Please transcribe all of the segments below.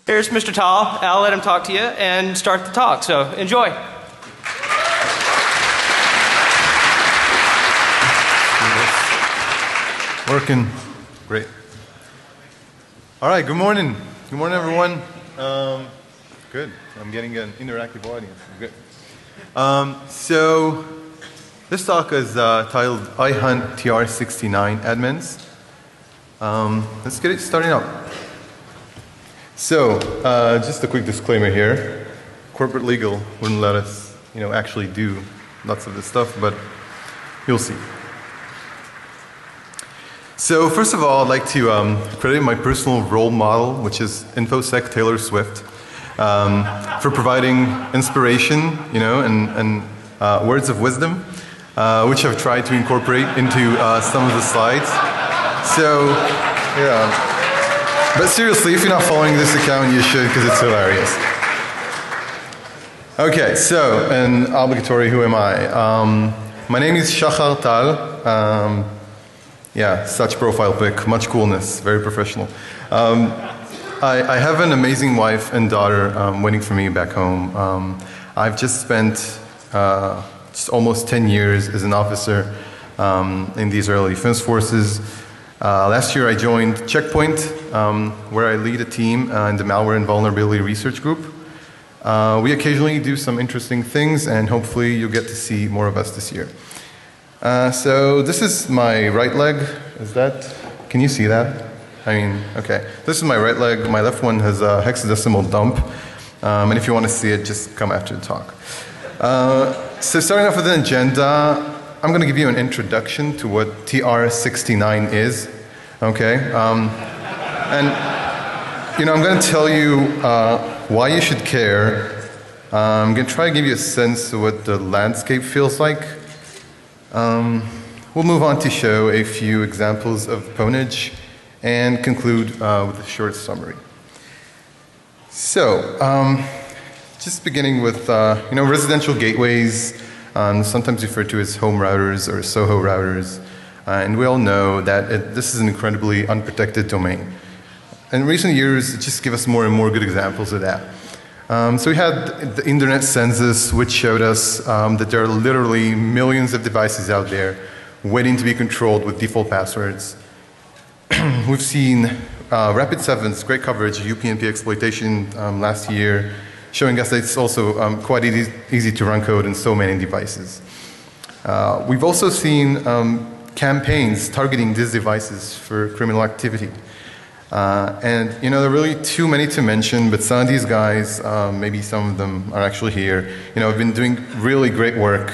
Here's Mr. Tal. I'll let him talk to you and start the talk. So enjoy. Working. Great. All right, good morning. Good morning, everyone. Good. I'm getting an interactive audience. Good. So this talk is titled I Hunt TR69 Admins. Let's get it started out. So, just a quick disclaimer here. Corporate legal wouldn't let us, actually do lots of this stuff, but you'll see. So, first of all, I'd like to credit my personal role model, which is InfoSec Taylor Swift, for providing inspiration, and words of wisdom, which I've tried to incorporate into some of the slides. So, yeah. But seriously, if you're not following this account, you should, because it's hilarious. Okay, so, an obligatory, who am I? My name is Shachar Tal. Yeah, such profile pic, much coolness, very professional. I have an amazing wife and daughter waiting for me back home. I've just spent just almost 10 years as an officer in the Israeli Defense Forces. Last year I joined Checkpoint, where I lead a team in the Malware and Vulnerability Research Group. We occasionally do some interesting things, and hopefully you'll get to see more of us this year. So this is my right leg. Can you see that? Okay. This is my right leg. My left one has a hexadecimal dump. And if you want to see it, just come after the talk. So starting off with an agenda, I'm going to give you an introduction to what TR69 is, okay? And, I'm going to tell you why you should care. I'm going to try to give you a sense of what the landscape feels like. We'll move on to show a few examples of Pwnage and conclude with a short summary. So, just beginning with, residential gateways, sometimes referred to as home routers or SOHO routers. And we all know that this is an incredibly unprotected domain. In recent years, it just gives us more and more good examples of that. So we had the internet census, which showed us that there are literally millions of devices out there waiting to be controlled with default passwords. We've seen Rapid7's great coverage of UPnP exploitation last year, showing us that it's also quite easy to run code in so many devices. We've also seen campaigns targeting these devices for criminal activity. And there are really too many to mention, but some of these guys, maybe some of them are actually here, have been doing really great work,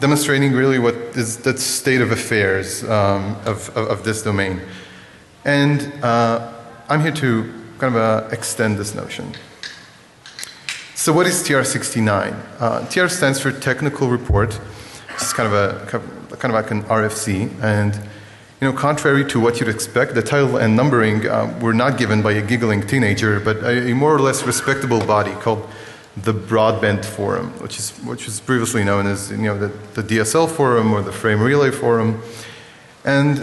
demonstrating really what is the state of affairs of this domain. And I'm here to kind of extend this notion. So what is TR69? TR stands for Technical Report, which is kind of like an RFC, and contrary to what you'd expect, the title and numbering were not given by a giggling teenager, but a more or less respectable body called the Broadband Forum, which was previously known as the DSL Forum or the Frame Relay Forum. And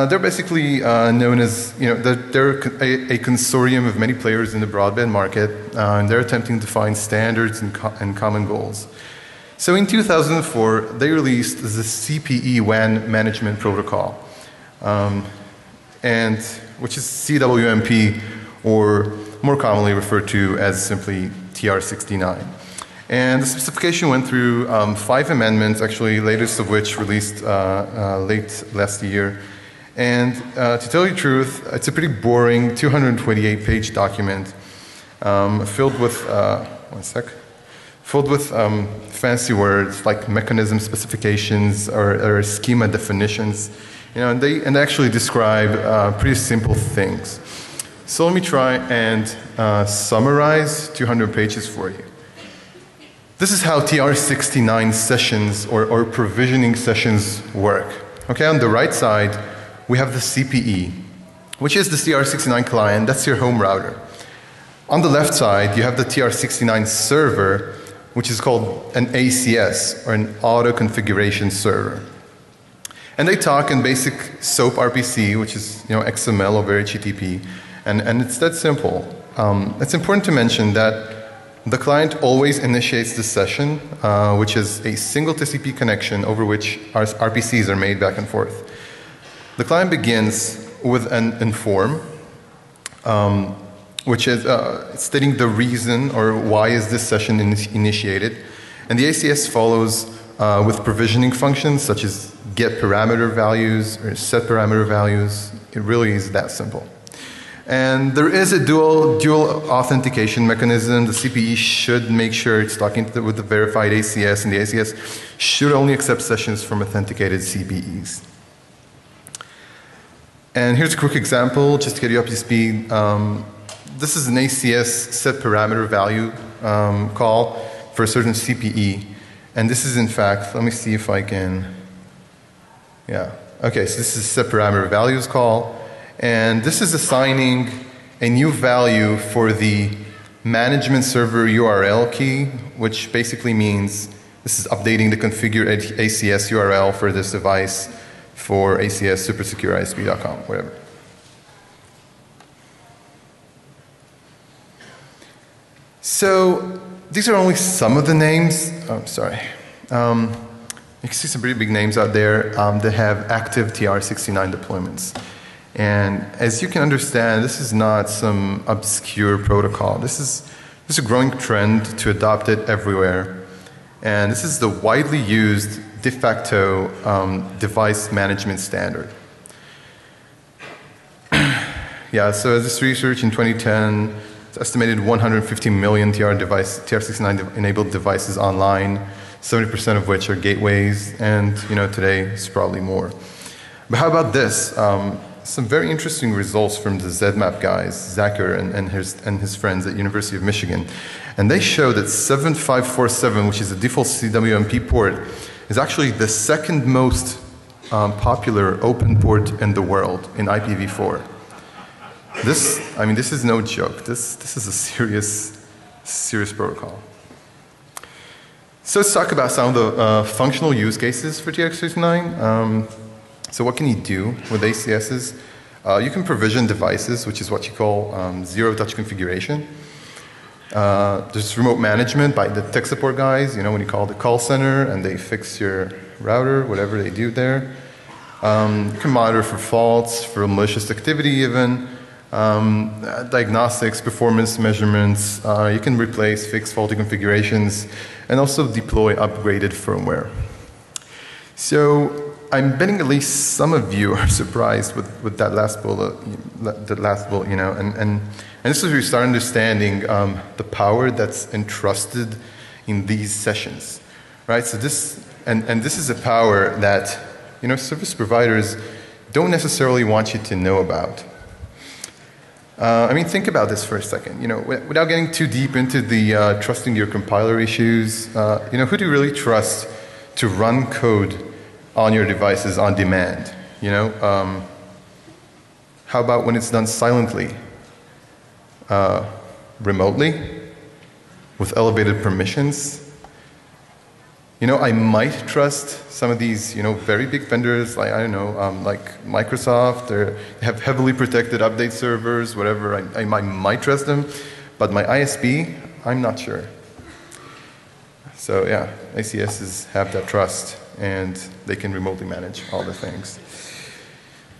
they're basically known as, they're a consortium of many players in the broadband market, and they're attempting to find standards and common goals. So in 2004, they released the CPE WAN Management Protocol, and which is CWMP, or more commonly referred to as simply TR69. And the specification went through 5 amendments, actually, latest of which released late last year. And to tell you the truth, it's a pretty boring 228-page document filled with, fancy words like mechanism specifications or schema definitions. And they actually describe pretty simple things. So let me try and summarize 200 pages for you. This is how TR69 sessions or provisioning sessions work. Okay, on the right side, we have the CPE, which is the TR69 client. That's your home router. On the left side, you have the TR69 server, which is called an ACS, or an auto configuration server. And they talk in basic SOAP RPC, which is XML over HTTP, and it's that simple. it's important to mention that the client always initiates the session, which is a single TCP connection over which our RPCs are made back and forth. The client begins with an inform, which is stating the reason or why is this session initiated. And the ACS follows with provisioning functions such as get parameter values or set parameter values. It really is that simple. And there is a dual authentication mechanism. The CPE should make sure it's talking with the verified ACS, and the ACS should only accept sessions from authenticated CPEs. And here's a quick example, just to get you up to speed. This is an ACS set parameter value call for a certain CPE. And this is in fact, let me see if I can, yeah. Okay, so this is set parameter values call. And this is assigning a new value for the management server URL key, which basically means this is updating the configure ACS URL for this device for ACS supersecureisp.com, whatever. So these are only some of the names. Oh, sorry. You can see some pretty big names out there that have active TR69 deployments. And as you can understand, this is not some obscure protocol. This is a growing trend to adopt it everywhere. And this is the widely used de facto device management standard. Yeah, so this research in 2010, it's estimated 150 million TR69 enabled devices online, 70% of which are gateways, and today it's probably more. But how about this? Some very interesting results from the ZMAP guys, Zacher and his friends at University of Michigan. And they show that 7547, which is the default CWMP port, is actually the second most popular open port in the world in IPv4. This is no joke. This is a serious protocol. So let's talk about some of the functional use cases for TR69. So what can you do with ACSs? You can provision devices, which is what you call zero-touch configuration. There's remote management by the tech support guys, when you call the call center and they fix your router, whatever they do there. You can monitor for faults, for malicious activity even, diagnostics, performance measurements. You can replace, fix faulty configurations, and also deploy upgraded firmware. So I'm betting at least some of you are surprised with that last bullet, and this is where you start understanding the power that's entrusted in these sessions, right? So this is a power that service providers don't necessarily want you to know about. Think about this for a second. Without getting too deep into the trusting your compiler issues, who do you really trust to run code on your devices on demand? How about when it's done silently, remotely, with elevated permissions? I might trust some of these, very big vendors, like, like Microsoft. They have heavily protected update servers, whatever. I might trust them, but my ISP, I'm not sure. So yeah, ACSs have that trust, and they can remotely manage all the things.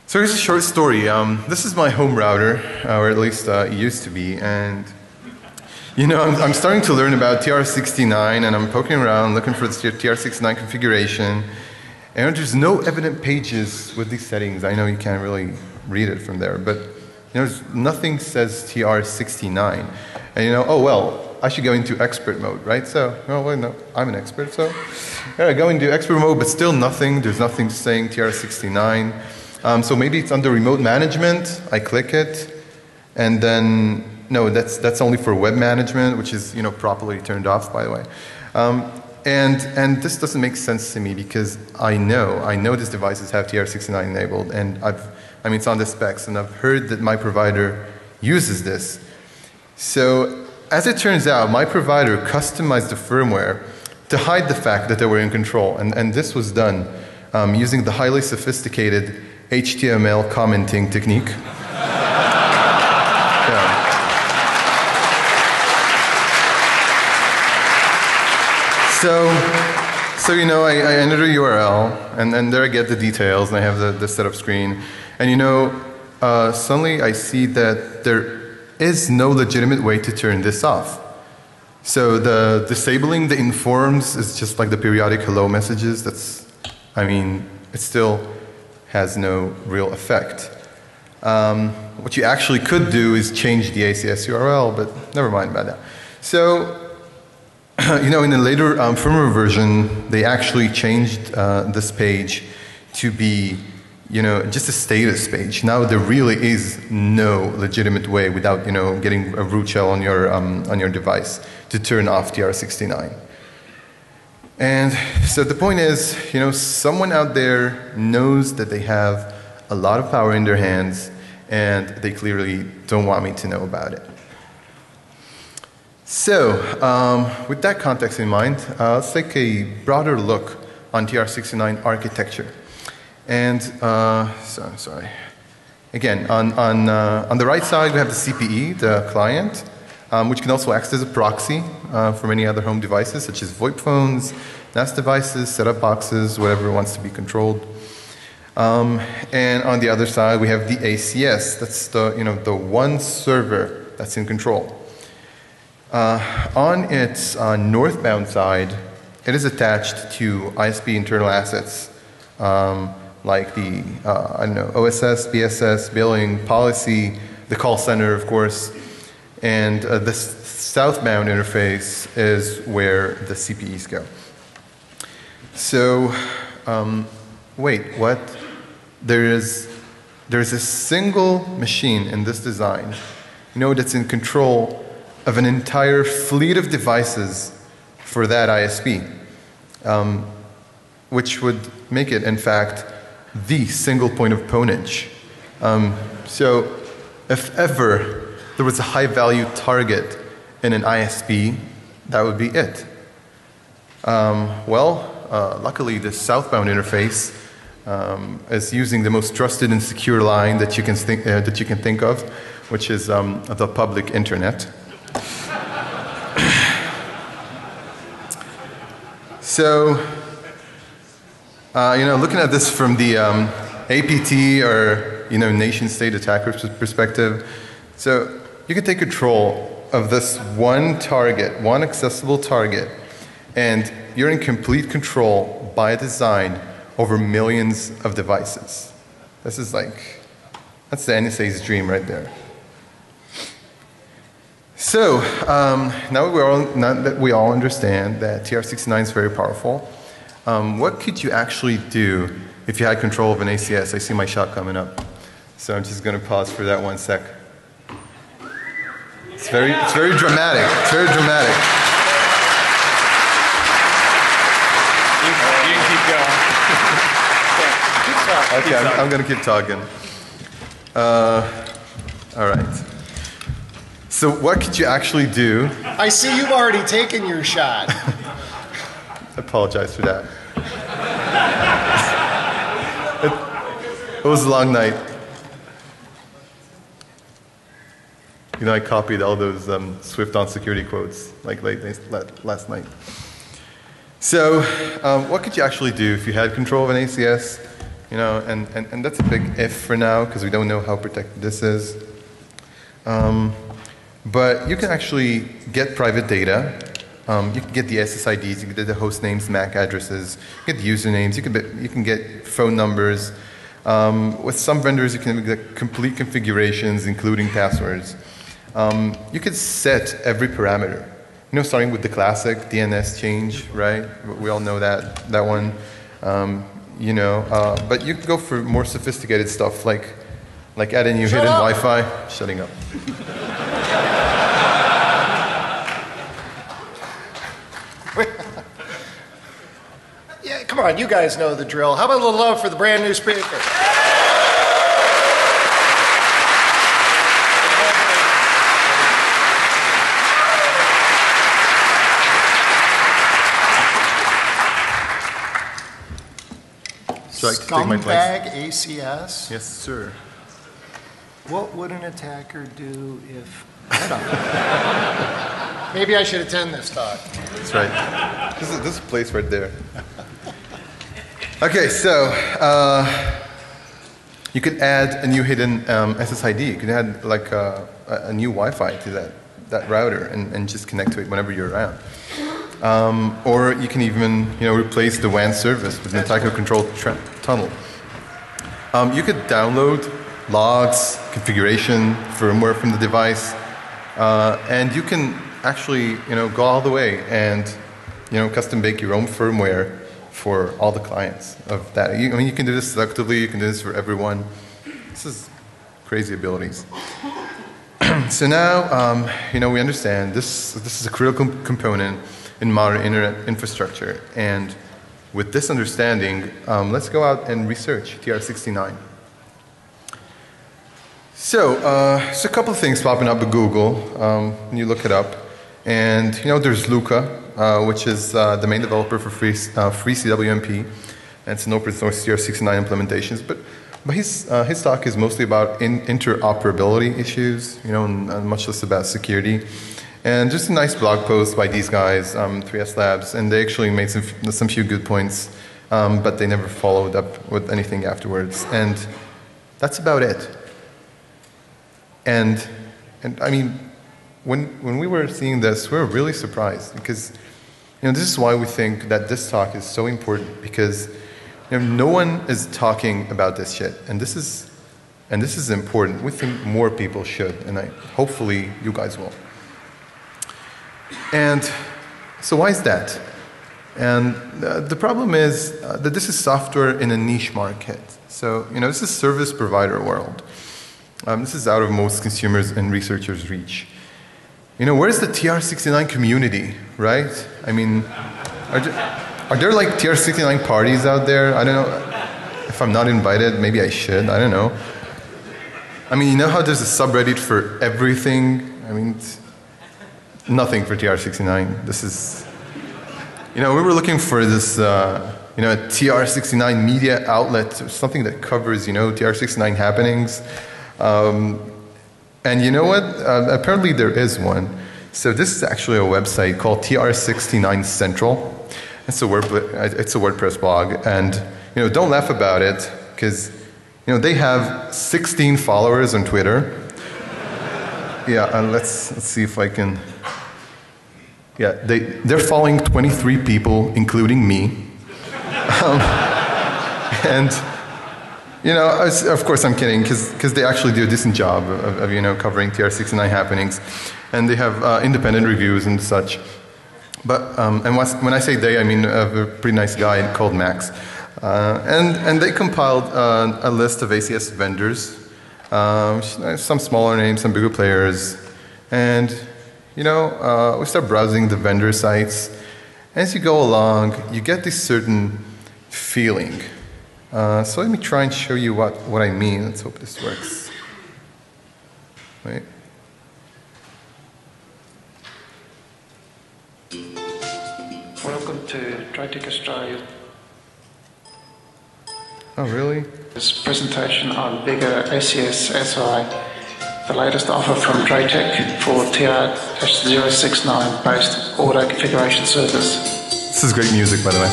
So here's a short story. This is my home router, or at least it used to be, and I'm starting to learn about TR69, and I'm poking around looking for the TR69 configuration, and there's no evident pages with these settings. I know you can't really read it from there, but nothing says TR69. And oh well, I should go into expert mode, right? So, well, no, I'm an expert, so I go into expert mode, but still nothing. There's nothing saying TR69. So maybe it's under remote management. I click it, and then no, that's only for web management, which is properly turned off, by the way. And this doesn't make sense to me because I know these devices have TR69 enabled, and it's on the specs, and I've heard that my provider uses this. So as it turns out, my provider customized the firmware to hide the fact that they were in control, and this was done using the highly sophisticated HTML commenting technique. Yeah. So you know, I enter a URL, and then there I get the details, and I have the setup screen. And you know, suddenly I see that there is no legitimate way to turn this off. So the disabling the informs is just like the periodic hello messages. I mean, it still has no real effect. What you actually could do is change the ACS URL, but never mind about that. So, you know, in a later firmware version, they actually changed this page to be, you know, just a status page. Now there really is no legitimate way without, you know, getting a root shell on your device to turn off TR69. And so the point is, you know, someone out there knows that they have a lot of power in their hands, and they clearly don't want me to know about it. So, with that context in mind, let's take a broader look on TR69 architecture. And, sorry. Again, on the right side, we have the CPE, the client, which can also act as a proxy for many other home devices, such as VoIP phones, NAS devices, setup boxes, whatever wants to be controlled. And on the other side, we have the ACS. That's the, you know, the one server that's in control. On its northbound side, it is attached to ISP internal assets, like the, I don't know, OSS, BSS, billing, policy, the call center, of course. And the southbound interface is where the CPEs go. So, wait, what? There's a single machine in this design, you know, that's in control of an entire fleet of devices for that ISP, which would make it, in fact, the single point of ponage. So if ever there was a high-value target in an ISP, that would be it. Luckily, the southbound interface is using the most trusted and secure line that you can think of, which is the public internet. So, you know, looking at this from the APT or, you know, nation-state attacker's perspective, so you can take control of this one target, one accessible target, and you're in complete control by design over millions of devices. This is like, that's the NSA's dream right there. So, now that we all understand that TR69 is very powerful, what could you actually do if you had control of an ACS? I see my shot coming up. So I'm just going to pause for that 1 sec. It's very dramatic. It's very dramatic. You can keep going. Okay, I'm going to keep talking. All right. So what could you actually do? I see you've already taken your shot. I apologize for that. It was a long night. You know, I copied all those Swift on security quotes like last night. So what could you actually do if you had control of an ACS? You know, and that's a big if for now because we don't know how protected this is. But you can actually get private data. You can get the SSIDs, you can get the host names, MAC addresses, you get the usernames, you can get phone numbers. With some vendors, you can get complete configurations, including passwords. You can set every parameter. You know, starting with the classic DNS change, right? We all know that one. You know, but you can go for more sophisticated stuff, like adding new hidden Wi-Fi. Shutting up. Yeah, come on, you guys know the drill. How about a little love for the brand new speaker? So I take my place. Scumbag ACS? Yes, sir. What would an attacker do if... Hold on. Maybe I should attend this talk. That's right. This is a place right there. Okay, so you could add a new hidden SSID. You could add like a new Wi-Fi to that router and just connect to it whenever you're around. Or you can even replace the WAN service with an Tyco-controlled tunnel. You could download logs, configuration, firmware from the device, and you can actually go all the way and custom bake your own firmware for all the clients of that. I mean, you can do this selectively. You can do this for everyone. This is crazy abilities. So now, we understand this is a critical component in modern internet infrastructure. And with this understanding, let's go out and research TR69. So, a couple of things popping up at Google when you look it up. And, there's Luca, which is the main developer for free CWMP. And it's an open source TR69 implementations. But his talk is mostly about interoperability issues, and much less about security. And just a nice blog post by these guys, 3S Labs, and they actually made some few good points, but they never followed up with anything afterwards. And that's about it. And I mean, when we were seeing this, we were really surprised because, this is why we think that this talk is so important, because no one is talking about this shit, and this is important. We think more people should, and hopefully you guys will. And so why is that? And the problem is that this is software in a niche market. So this is service provider world. This is out of most consumers and researchers' reach. Where's the TR69 community, right? I mean, are there like TR69 parties out there? I don't know. If I'm not invited, maybe I should. I don't know. I mean, how there's a subreddit for everything? I mean, nothing for TR69. This is, we were looking for this, a TR69 media outlet, something that covers, TR69 happenings. And you know what? Apparently there is one. So this is actually a website called TR69 Central. It's a WordPress blog, and don't laugh about it because they have 16 followers on Twitter. Yeah, and let's see if I can. Yeah, they're following 23 people, including me. And of course I'm kidding, because they actually do a decent job of covering TR69 happenings, and they have independent reviews and such. But and when I say they, I mean a pretty nice guy called Max, and they compiled a list of ACS vendors, some smaller names, some bigger players, and we start browsing the vendor sites. As you go along, you get this certain feeling. So let me try and show you what I mean. Let's hope this works. Wait. Welcome to Draytech Australia. Oh, really? This presentation on Bigger ACS SI, the latest offer from Draytech for TR-069 based auto configuration service. This is great music, by the way.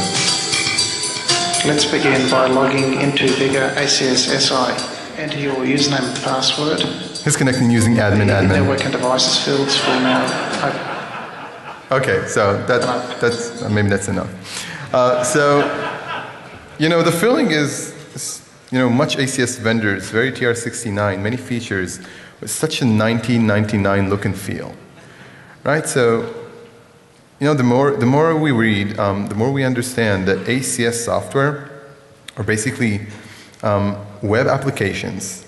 Let's begin by logging into Bigger ACS SI. Enter your username and password. He's connecting using admin. Network and devices fields will now open. Okay, so that's maybe that's enough. So the feeling is much ACS vendors, very TR69, many features, with such a 1999 look and feel, right? So the more we read, the more we understand that ACS software are basically web applications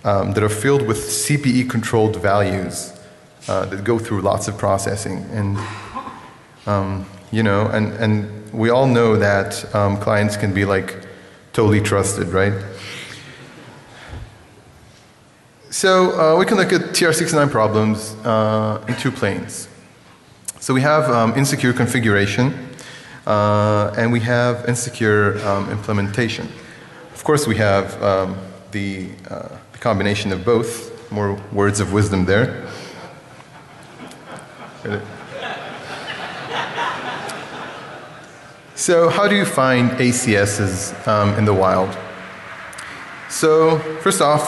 that are filled with CPE-controlled values that go through lots of processing, and and we all know that clients can be like totally trusted, right? So we can look at TR69 problems in two planes. So we have insecure configuration, and we have insecure implementation. Of course, we have the combination of both. More words of wisdom there. So how do you find ACSs in the wild? So first off,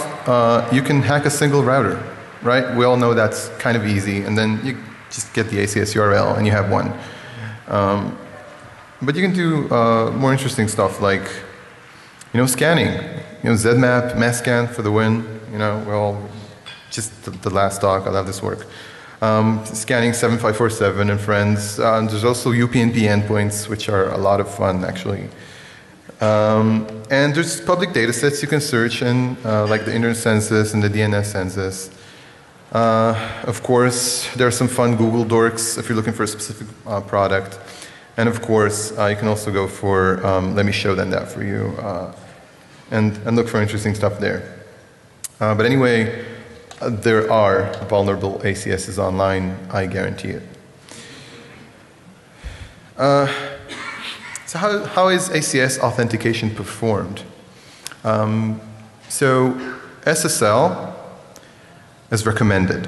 you can hack a single router, right? We all know that's kind of easy, and then you just get the ACS URL and you have one. But you can do more interesting stuff like, scanning. ZMap, mass scan for the win. Well, just the last talk, I'll have this work. Scanning 7547 and friends. There's also UPnP endpoints, which are a lot of fun, actually. And there's public data sets you can search in, like the Internet Census and the DNS Census. Of course, there are some fun Google dorks if you're looking for a specific product. And of course, you can also go for, let me show them that for you, and look for interesting stuff there. But anyway, there are vulnerable ACSs online, I guarantee it. So how is ACS authentication performed? So SSL is recommended,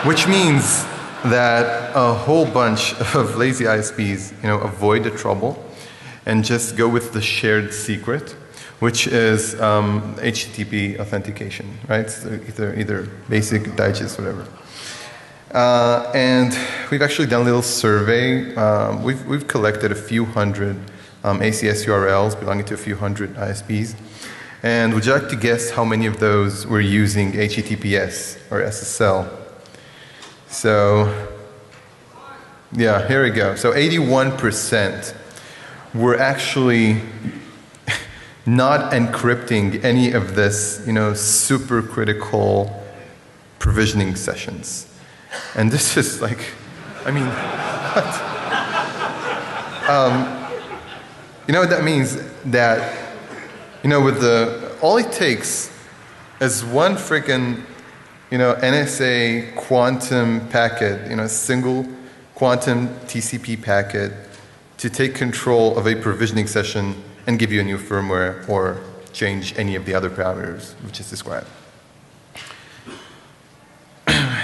which means that a whole bunch of lazy ISPs, avoid the trouble and just go with the shared secret, which is HTTP authentication, right? So either basic, digest, whatever. And we've actually done a little survey. We've collected a few hundred ACS URLs belonging to a few hundred ISPs. And would you like to guess how many of those were using HTTPS or SSL? So, yeah, here we go. So 81% were actually not encrypting any of this, super critical provisioning sessions. And this is like, what? What that means? That, all it takes is one freaking, NSA quantum packet, single quantum TCP packet to take control of a provisioning session and give you a new firmware or change any of the other parameters we just described.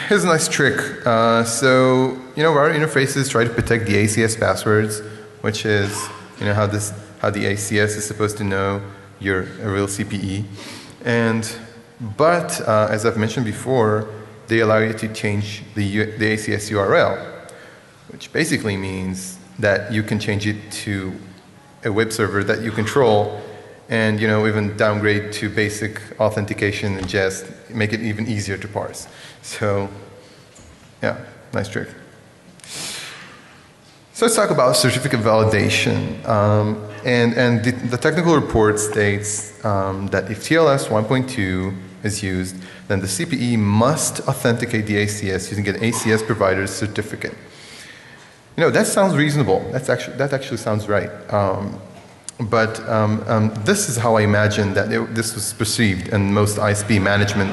Here's a nice trick. So, our interfaces try to protect the ACS passwords, which is, how the ACS is supposed to know you're a real CPE. But as I've mentioned before, they allow you to change the ACS URL, which basically means that you can change it to a web server that you control and, even downgrade to basic authentication and just make it even easier to parse. So, yeah, nice trick. So let's talk about certificate validation. And the technical report states that if TLS 1.2 is used, then the CPE must authenticate the ACS using an ACS provider's certificate. That sounds reasonable. That actually sounds right. But this is how I imagine that this was perceived in most ISP management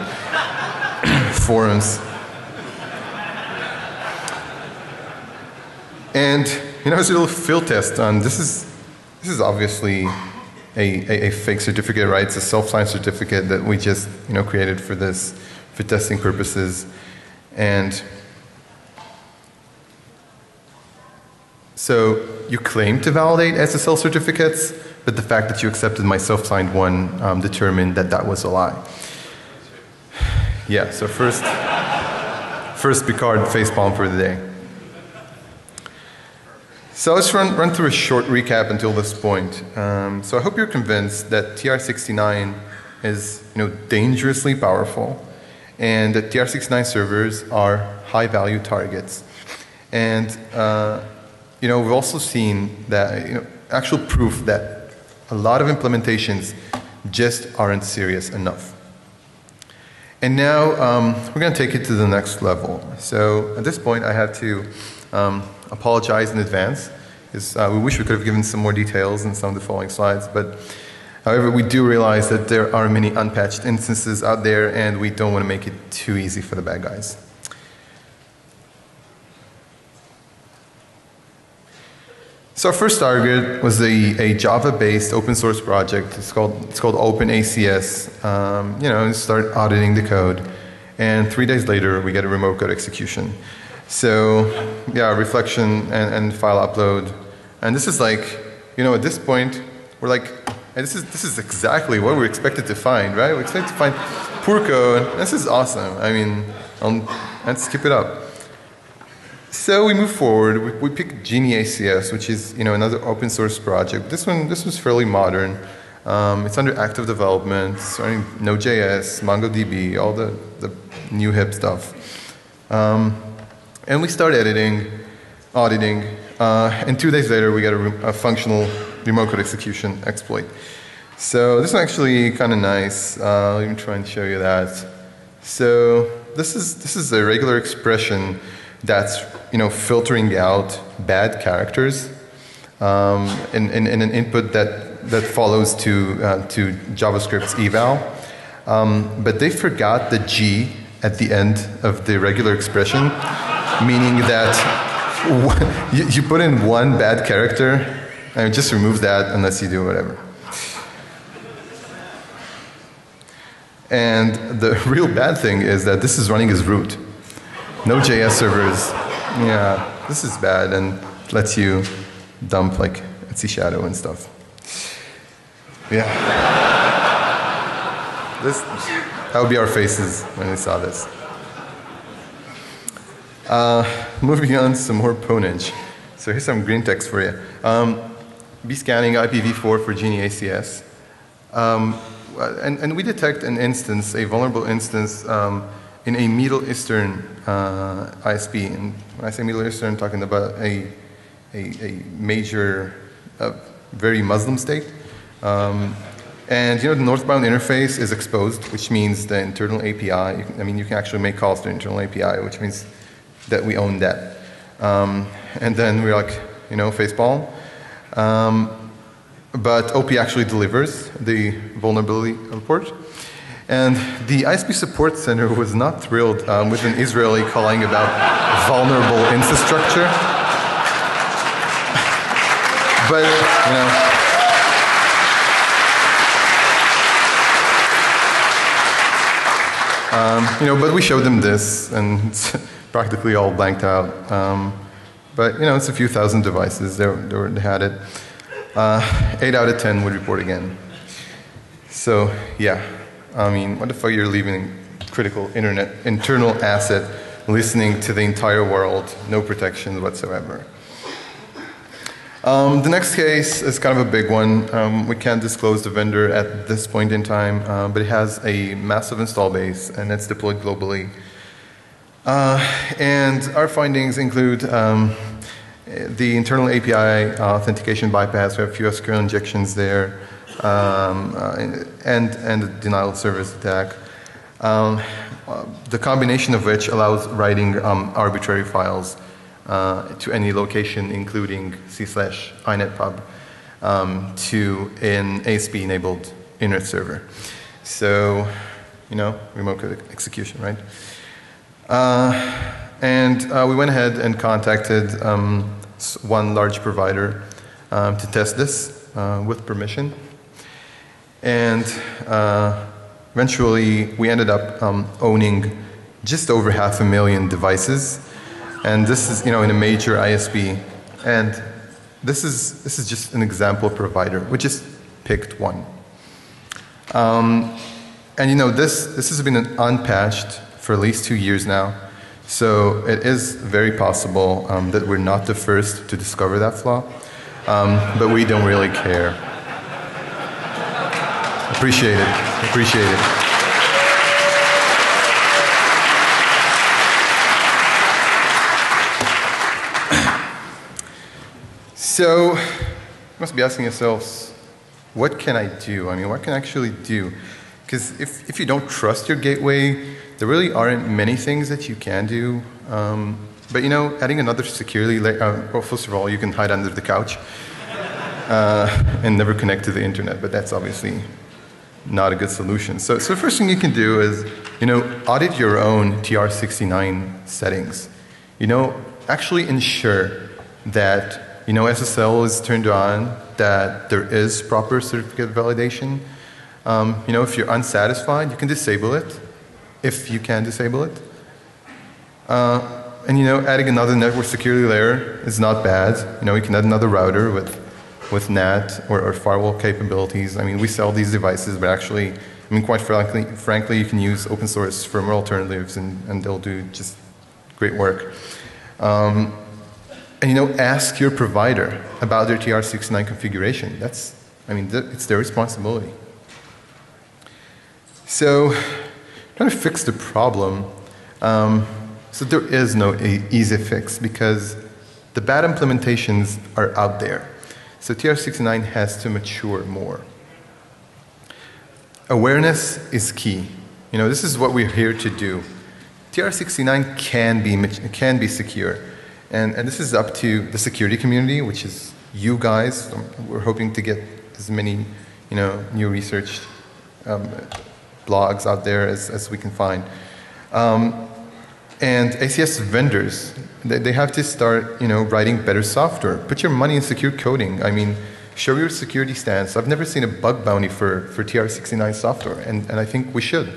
forums. And as a little field test on this is obviously a fake certificate, right? It's a self-signed certificate that we just created for testing purposes. And so you claim to validate SSL certificates, but the fact that you accepted my self-signed one determined that that was a lie. Yeah, so first Picard facepalm for the day. So let's run through a short recap until this point. So I hope you're convinced that TR69 is dangerously powerful, and that TR69 servers are high-value targets. And we've also seen that actual proof that a lot of implementations just aren't serious enough. And now we're going to take it to the next level. So at this point, I have to apologize in advance, because we wish we could have given some more details in some of the following slides. But however, we do realize that there are many unpatched instances out there, and we don't want to make it too easy for the bad guys. So our first target was a Java-based open source project. It's called OpenACS. Start auditing the code, and 3 days later we get a remote code execution. So yeah, reflection and file upload. And this is like, you know, at this point, we're like, and this is exactly what we're expected to find, right? We're expected to find poor code. This is awesome. I mean, let's keep it up. So we move forward. We pick Genie ACS, which is, you know, another open source project. This was fairly modern. It's under active development. It's running Node.js, MongoDB, all the new hip stuff. And we start auditing, and 2 days later we get a functional remote code execution exploit. So this is actually kind of nice. Let me try and show you that. So this is a regular expression that's, you know, filtering out bad characters in an input that follows to JavaScript's eval. But they forgot the G at the end of the regular expression, meaning that you put in one bad character and it just removes that unless you do whatever. And the real bad thing is that this is running as root. Node.js servers, yeah, this is bad and lets you dump like Etsy Shadow and stuff. Yeah. That would be our faces when we saw this. Moving on, some more Pwning. So here's some green text for you. Be scanning IPv4 for Genie ACS. And we detect an instance, a vulnerable instance, in a Middle Eastern ISP. And when I say Middle Eastern, I'm talking about a major, very Muslim state. And you know, the northbound interface is exposed, which means the internal API, you can actually make calls to the internal API, which means that we own that. And then we're like, you know, facepalm. But OP actually delivers the vulnerability report. And the ISP support center was not thrilled with an Israeli calling about vulnerable infrastructure. But, you know, but we showed them this, and it's practically all blanked out. But you know, it's a few thousand devices. They had it. 8 out of 10 would report again. So yeah, I mean, what the fuck? You're leaving critical internal asset, listening to the entire world, no protections whatsoever. The next case is kind of a big one. We can't disclose the vendor at this point in time, but it has a massive install base and it's deployed globally. And our findings include the internal API authentication bypass. We have a few SQL injections there, and the denial of service attack. The combination of which allows writing arbitrary files to any location, including c/inetpub, to an ASP-enabled internet server. So, you know, remote code execution, right? And we went ahead and contacted one large provider to test this with permission. And eventually, we ended up owning just over 500,000 devices. And this is, you know, in a major ISP. And this is just an example provider. We just picked one. And you know, this has been unpatched for at least 2 years now. So it is very possible that we're not the first to discover that flaw. But we don't really care. Appreciate it. Appreciate it. So, you must be asking yourselves, what can I do? I mean, what can I actually do? Because if you don't trust your gateway, there really aren't many things that you can do. But you know, adding another security layer, well, first of all, you can hide under the couch and never connect to the internet, but that's obviously not a good solution. So the first thing you can do is, you know, audit your own TR69 settings. You know, actually ensure that, you know, SSL is turned on, that there is proper certificate validation. You know, if you're unsatisfied, you can disable it, if you can disable it. And you know, adding another network security layer is not bad. You know, you can add another router with NAT or firewall capabilities. I mean, we sell these devices, but actually, I mean, quite frankly, you can use open source firmware alternatives, and they'll do just great work. And you know, ask your provider about their TR69 configuration. That's, I mean, it's their responsibility. So, trying to fix the problem. So there is no easy fix because the bad implementations are out there. So TR69 has to mature more. Awareness is key. You know, this is what we're here to do. TR69 can be secure. And this is up to the security community, which is you guys. We're hoping to get as many, you know, new research blogs out there as we can find. And ACS vendors, they have to start, you know, writing better software. Put your money in secure coding. I mean, show your security stance. I've never seen a bug bounty for TR69 software, and I think we should.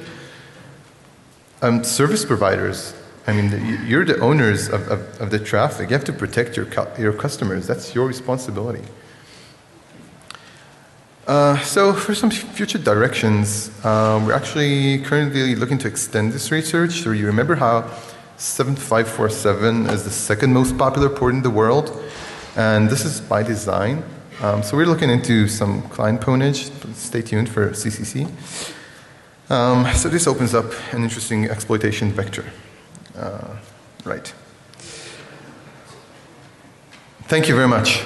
Service providers, I mean, you're the owners of the traffic. You have to protect your customers. That's your responsibility. So for some future directions, we're actually currently looking to extend this research. So you remember how 7547 is the second most popular port in the world, and this is by design. So we're looking into some client pwnage. Stay tuned for CCC. So this opens up an interesting exploitation vector. Right. Thank you very much.